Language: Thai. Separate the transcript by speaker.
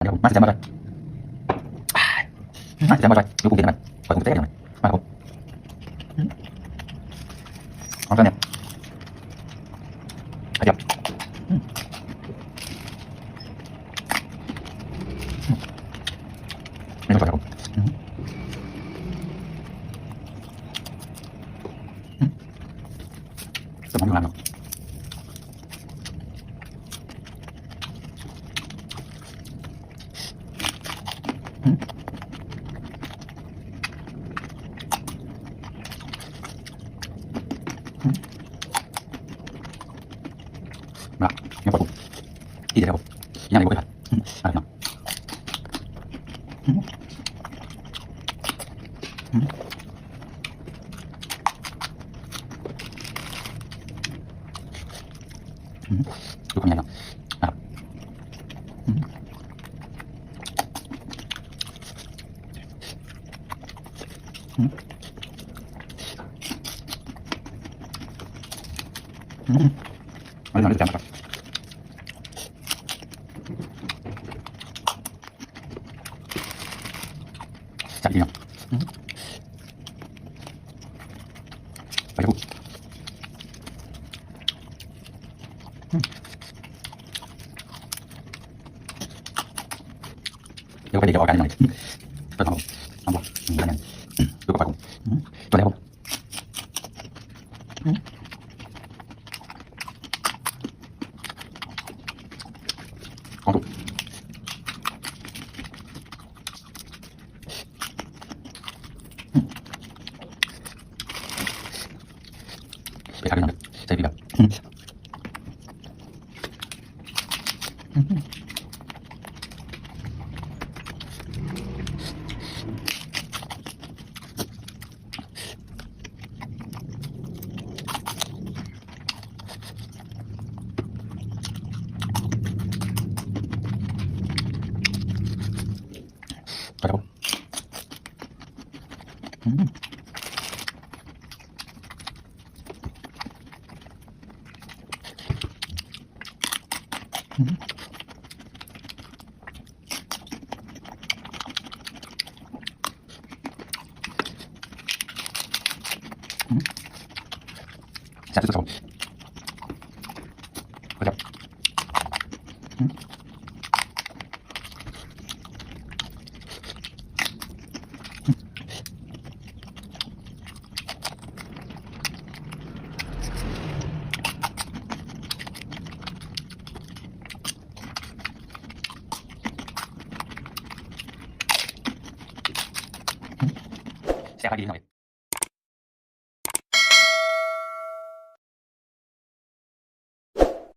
Speaker 1: ดี๋ยวผมมาจะมาเลยมาจะมาเลยดูกูเดี๋ยวมันปล่อยกูเต้นหน่อยมาผมเอาตัวเนี่ยเดี๋ยวไม่ต้องปล่อยครับผมสมองอยู่ล่างเนาะมาเนี่ยปล่อยผมอีเดี๋ยวผมยังไงกูไปผัดอะไรเนาะดูความใหญ่เนาะครับมาดูหน่อยดูจานนะครับจัดดีเนาะไปดูเดี๋ยวไปเดี๋ยวออกกันหน่อยก็ทำทำบ่กันยังดูกับปากผมตัวแล้วผมของถูกไปทำกันหน่อยใจพี่แบบไปครับจัดสุดๆไปครับแซ่บดีหน่อย